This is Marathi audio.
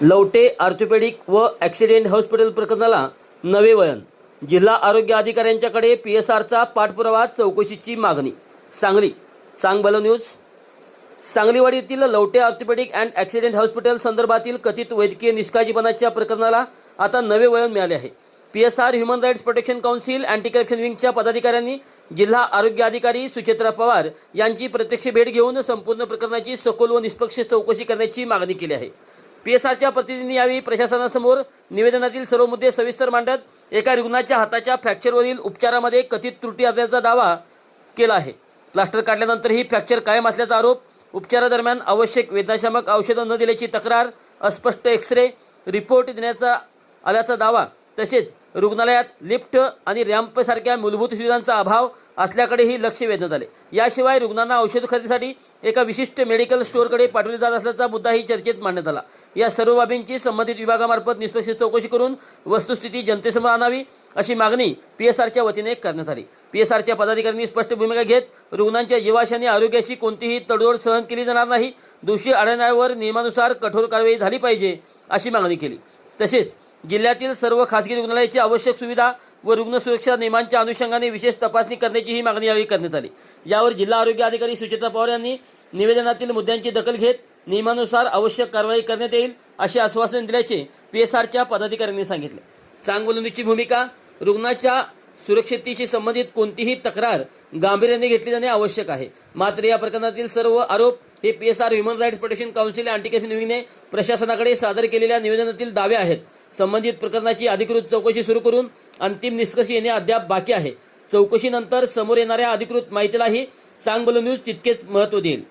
लवटे ऑर्थोपेडिक व ॲक्सिडेंट हॉस्पिटल प्रकरणाला नवे वळण. जिल्हा आरोग्य अधिकाऱ्यांच्याकडे PSRचा पाठपुरावा, चौकशीची मागणी. सांगली. सांगबल न्यूज. सांगलीवाडी येथील Lavate orthopaedic and accident hospital संदर्भातील कथित वैद्यकीय निष्काळजीपणाच्या प्रकरणाला आता नवे वळण मिळाले आहे. PSR human rights protection council anti corruption विंगच्या पदाधिकाऱ्यांनी जिल्हा आरोग्य अधिकारी सुचित्रा पवार यांची प्रत्यक्ष भेट घेऊन संपूर्ण प्रकरणाची सखोल व निष्पक्ष चौकशी करण्याची मागणी केली आहे. PSRच्या प्रतिनिधींनी यावेळी प्रशासनासमोर निवेदनातील सर्व मुद्दे सविस्तर मांडत एका रुग्णाच्या हाताच्या फ्रॅक्चरवरील उपचारामध्ये कथित त्रुटी असल्याचा दावा केला आहे. प्लास्टर काढल्यानंतरही फ्रॅक्चर कायम असल्याचा आरोप, उपचारादरम्यान आवश्यक वेदनाशामक औषधं न दिल्याची तक्रार, अस्पष्ट एक्सरे रिपोर्ट देण्याचा आल्याचा दावा, तसेच रुग्णालयात लिफ्ट आणि रॅम्पसारख्या मूलभूत सुविधांचा अभाव असल्याकडेही लक्ष वेधण्यात आले. याशिवाय रुग्णांना औषध खरेदीसाठी एका विशिष्ट मेडिकल स्टोअरकडे पाठवले जात असल्याचा मुद्दाही चर्चेत मांडण्यात आला. या सर्व बाबींची संबंधित विभागामार्फत निष्पक्ष चौकशी करून वस्तुस्थिती जनतेसमोर आणावी अशी मागणी PSRच्या वतीने करण्यात आली. PSRच्या पदाधिकाऱ्यांनी स्पष्ट भूमिका घेत रुग्णांच्या जीवाशी आणि आरोग्याशी कोणतीही तडजोड सहन केली जाणार नाही, दोषी आढळण्यावर नियमानुसार कठोर कारवाई झाली पाहिजे अशी मागणी केली. तसेच जिल्ह्यातील सर्व खासगी रुग्णालयाची आवश्यक सुविधा व रुग्ण सुरक्षा नियमांच्या अनुषंगाने विशेष तपासणी करण्याचीही मागणी यावेळी करण्यात आली. यावर जिल्हा आरोग्य अधिकारी सुचित्रा पवार यांनी निवेदनातील मुद्द्यांची दखल घेत नियमानुसार आवश्यक कारवाई करण्यात येईल असे आश्वासन दिल्याचे PSRच्या पदाधिकाऱ्यांनी सांगितले. सांगोलची भूमिका. रुग्णाच्या सुरक्षिततेशी संबंधित कोणतीही तक्रार गांभीर्याने घेतली जाणे आवश्यक आहे. मात्र या प्रकरणातील सर्व आरोप हे PSR human rights protection council anti corruption विंगने प्रशासनाकडे सादर केलेल्या निवेदनातील दावे आहेत. संबंधित प्रकरणाची अधिकृत चौकशी सुरू करून अंतिम निष्कर्ष येणे अद्याप बाकी आहे. चौकशीनंतर समोर येणाऱ्या अधिकृत माहितीलाही सांगबल न्यूज तितकेच महत्त्व देईल.